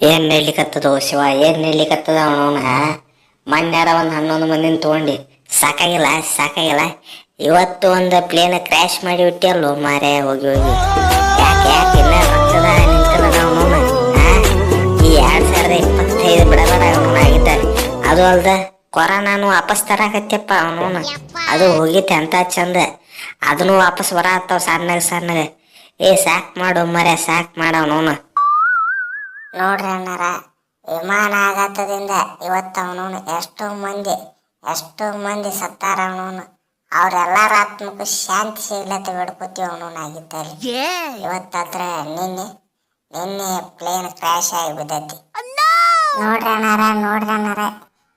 ಏನ್ ನಡ್ಲಿಕತ್ತದ ಶಿವ, ಏನ್ ನಡ್ಲಿಕತ್ತದ ಅವನವನ. ಮೊನ್ಯಾರ ಒಂದು 11 ಮಂದಿನ ತೊಗೊಂಡು ಸಾಕಾಗಿಲ್ಲ. ಇವತ್ತು ಒಂದು ಪ್ಲೇನ್ ಕ್ರ್ಯಾಶ್ ಮಾಡಿ ಬಿಟ್ಟಿಯಲ್ಲೋ ಮಾರೇ. ಹೋಗಿ ಯಾಕೆ ಇನ್ನ ರಕ್ತದ ನಿಂತಿಲ್ಲ ಅವನವನ. ಈ 2025 ಬಿಡಬಾರ ಅವನ ಆಗಿದ್ದಾರೆ. ಅದು ಅಲ್ದ ಕೊರೋನಾನು ವಾಪಸ್ ತರಾಕತ್ತಪ್ಪ ಅವನವನ. ಅದು ಹೋಗಿತ್ತೆ ಅಂತ ಚಂದ, ಅದನ್ನು ವಾಪಸ್ ಬರತ್ತಾವ ಸಣ್ಣಗೆ. ಸಾಕ್ ಮಾಡು ಮರೆ, ಸಾಕ್ ಮಾಡವನವನ. ನೋಡ್ರಿ ಅಣ್ಣಾರ, ವಿಮಾನ ಆಘಾತದಿಂದ ಇವತ್ತು ಅವನವನು ಎಷ್ಟೋ ಮಂದಿ ಸತ್ತಾರ. ಅವನವನು ಅವ್ರೆಲ್ಲಾರ ಆತ್ಮಕ್ಕೂ ಶಾಂತಿ ಸಿಗ್ಲತ್ತ ಬೇಡ್ಕೋತೀವಿ ಅವನವನು ಆಗಿದ್ದಾರೆ. ಇವತ್ತಾದ್ರ ನಿನ್ನೆ ಪ್ಲೇನ್ ಕ್ರ್ಯಾಶ್ ಆಗಿ ಬಿದ್ದೈತಿ. ನೋಡ್ರಿ ಅಣ್ಣಾರ,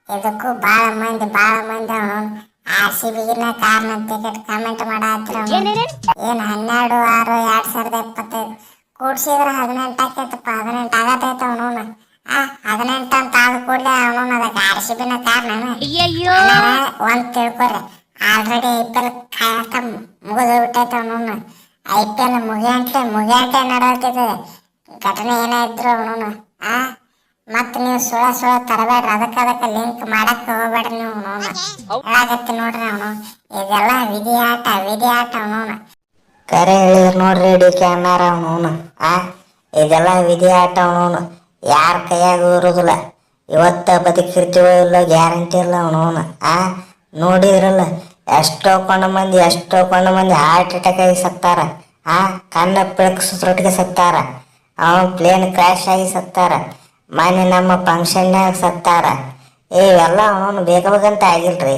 ಇದಕ್ಕೂ ಭಾಳ ಮಂದಿ ಅವನವನು RCBಗಿನ ಕಾರಣ ಟಿಕೆಟ್ ಕಮೆಂಟ್ ಮಾಡತ್ತಿರ. ಏನು 12/6/2025 ಕೂಡ್ಸಿದ್ರೆ 18 ಆಕೈತಪ್ಪ. 18 ಆಗತೈತ ಅವನವನು. 18 ಅಂತ ಆದ ಕೂಡಲೇ ಅವನವನು ಅದಕ್ಕೆ RCBನ ಕಾರಣ ಒಂದ್ ತಿಳ್ಕೊರಿ. ಆಲ್ರೆಡಿ IPL ಕಾಯಕ ಮುಗಿದೋಗ್ಬಿಟ್ಟೈತೆ ಅವನವನು. IPL ಮುಗಿಯಂಟೆ ನಡೆಯುತ್ತಿದೆ ಘಟನೆ ಏನಾದ್ರು ಅವನವನು. ಮತ್ ನೀವು ಸುಳ ತರಬೇಡ್ರಿ, ಅದಕ್ಕೆ ಲಿಂಕ್ ಮಾಡಕ್ ಹೋಗ್ಬೇಡ್ರಿ ನೀವು. ಅವನವನು ಹೇಳಾಗತ್ತಿ ನೋಡ್ರಿ, ಅವನು ಇದೆಲ್ಲ ವಿಧಿ ಆಟ ಅವನವನು. ಕರೆ ಹೇಳಿದ್ರು ನೋಡ್ರಿ DK ಅಣ್ಣಾರ ಅವನವನು. ಇದೆಲ್ಲ ವಿಧಿ ಆಟ ಅವನವನು. ಯಾರ ಕೈಯಾಗ ಇರೋದಿಲ್ಲ. ಇವತ್ತ ಬದುಕಿರ್ತೀವೋ ಇಲ್ಲ ಗ್ಯಾರಂಟಿ ಇಲ್ಲ ಅವನವನು. ನೋಡಿದ್ರಲ್ಲ, ಎಷ್ಟೋ ಕೊಂಡ ಮಂದಿ ಹಾರ್ಟ್ ಅಟ್ಯಾಕ್ ಆಗಿ ಸತ್ತಾರ. ಕಣ್ಣ ಪಿಳಕ್ಸೊಟ್ಟಿಗೆ ಸತ್ತಾರ. ಅವನು ಪ್ಲೇನ್ ಕ್ರ್ಯಾಶ್ ಆಗಿ ಸತ್ತಾರ. ಮೊನ್ನೆ ನಮ್ಮ ಫಂಕ್ಷನ್ನಾಗ ಸತ್ತಾರ. ಇವೆಲ್ಲ ಅವನವನು ಬೇಕಂತ ಆಗಿಲ್ರಿ.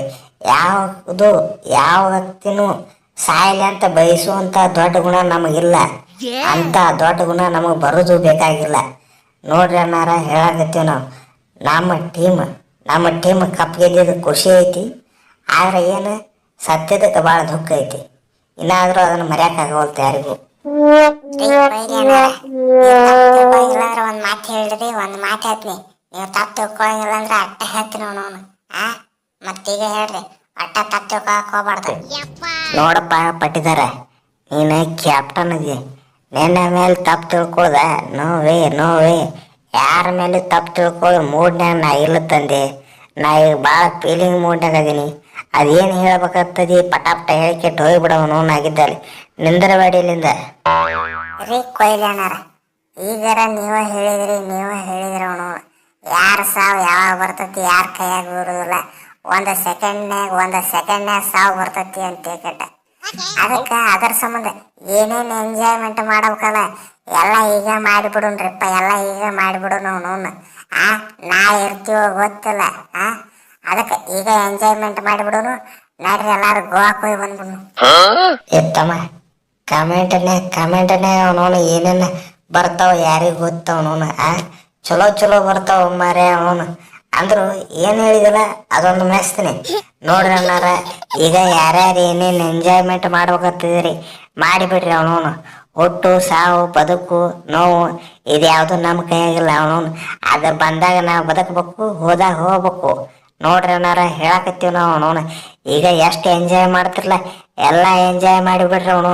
ಯಾವ ವ್ಯಕ್ತಿನೂ ಸಾಯಲಿ ಅಂತ ಬಯಸುವಂತ ದೊಡ್ಡ ಗುಣ ನಮಗಿಲ್ಲ. ಅಂತ ದೊಡ್ಡ ಗುಣ ನಮಗೆ ಬರೋದು ಬೇಕಾಗಿಲ್ಲ. ನೋಡ್ರಿ ಅಣ್ಣಾರ, ಹೇಳಾಕತ್ತೀವಿ ನಾವು. ನಮ್ಮ ಟೀಮ್ ಕಪ್ ಗೆದ್ದಿದ್ದು ಖುಷಿ ಐತಿ. ಆದ್ರೆ ಏನು ಸತ್ಯದಕ್ಕೆ ಭಾಳ ದುಃಖ ಐತಿ. ಇನ್ನಾದ್ರೂ ಅದನ್ನು ಮರ್ಯಾಕಾಗವಲ್ತು ಯಾರಿಗೂ. ಒಂದ್ ಮಾತು ಹೇಳ್ರಿ, ಒಂದ್ ಮಾತು ಹೇಳ್ತೀನಿ. ನೀವು ತಪ್ಪು ತಿಳ್ಕೊಳಂಗಿಲ್ಲ ಅಂದ್ರೆ ಅಟ್ಟ ಹೇಳ್ತೀನಿ ಅವನವನು. ಮತ್ತೀಗ ಹೇಳ್ರಿ, ಅಟ್ಟ ತಪ್ಪು ತಿಳ್ಕೊಳಕ್ ಹೋಗ್ಬಾರ್ದು. ನೋಡಪ್ಪ ಪಟ್ಟಿದಾರ, ನೀನು ಕ್ಯಾಪ್ಟನ್ ಅದಿ. ನಿನ್ನ ಮೇಲೆ ತಪ್ಪು ತಿಳ್ಕೊಳ್ದ ನೋವೇ. ಯಾರ ಮೇಲೆ ತಪ್ಪು ತಿಳ್ಕೊಳ್ಳೋ ಮೂಡ್ನ್ಯಾಗ ನಾ ಇಲ್ಲ ತಂದೆ. ನಾ ಈಗ ಭಾಳ ಫೀಲಿಂಗ್ ಮೂಡ್ನಾಗ ಅದೀನಿ. ಅದೇನು ಹೇಳ್ಬೇಕಂತದಿ ಪಟಾಪಟ ಹೇಳಿಕೆಟ್ಟು ಹೋಗ್ಬಿಡವ ನೋನಾಗಿದ್ದಲ್ಲಿ. ನಿಂದರವಾಡಿಲಿಂದ ರೀ ಕೊಯ್ಲಿ ಅಣ್ಣಾರ, ಈಗಾರ ನೀವ ಹೇಳಿದ್ರಿ ಅವನು. ಯಾರ ಸಾವು ಯಾವಾಗ ಬರ್ತೈತಿ ಯಾರ ಕೈಯಾಗ ಇರುದಿಲ್ಲ. ಒಂದ್ ಸೆಕೆಂಡ್ನ್ಯಾಗ ಸಾವು ಬರ್ತೈತಿ ಅಂತ ಕೆಟ್ಟ. ಅದಕ್ಕೆ ಅದರ ಸಂಬಂಧ ಏನೇನು ಎಂಜಾಯ್ಮೆಂಟ್ ಮಾಡ್ಬೇಕಲ್ಲ ಎಲ್ಲ ಈಗ ಮಾಡಿಬಿಡುನ್ರಿಪ್ಪ. ಅವನು. ನಾ ಇರ್ತೀವೋ ಗೊತ್ತಿಲ್ಲ. ಅದಕ್ಕೆ ಈಗ ಎಂಜಾಯ್ಮೆಂಟ್ ಮಾಡಿಬಿಡೋನು. ನಡ್ರಿ ಎಲ್ಲಾರು ಗೋವಾಕ್ ಹೋಗಿ ಬಂದ್ಬಿಡ್ನು. ಎತ್ತಮ್ಮ ಕಮೆಂಟ್ನ್ಯಾಗ ಅವನವನು ಏನೇನು ಬರ್ತಾವ ಯಾರಿಗೆ ಗೊತ್ತವನವನು. ಚಲೋ ಬರ್ತಾವ ಮಾರೇ ಅವನು. ಅಂದ್ರು ಏನು ಹೇಳಿದಿಲ್ಲ ಅದೊಂದು ಮೆಸ್ತೀನಿ. ನೋಡ್ರಿ ಅಣ್ಣಾರ, ಈಗ ಯಾರ್ಯಾರು ಏನೇನು ಎಂಜಾಯ್ಮೆಂಟ್ ಮಾಡ್ಬೇಕಂತಿದ್ರಿ ಮಾಡಿಬಿಡ್ರಿ. ಅವನವನು ಹುಟ್ಟು ಸಾವು ಬದುಕು ನೋವು ಇದ್ಯಾವುದು ನಮ್ಮ ಕೈಯಾಗಿಲ್ಲ ಅವನವನು. ಅದು ಬಂದಾಗ ನಾವು ಬದುಕಬೇಕು, ಹೋದಾಗ ಹೋಗ್ಬೇಕು. ನೋಡ್ರಿ ಅಣ್ಣಾರ, ಹೇಳಾಕತ್ತೀವಿ ನಾವು ಅವನವನು. ಈಗ ಎಷ್ಟು ಎಂಜಾಯ್ ಮಾಡ್ತಿರ್ಲ ಎಲ್ಲ ಎಂಜಾಯ್ ಮಾಡಿಬಿಡ್ರಿ ಅವನು.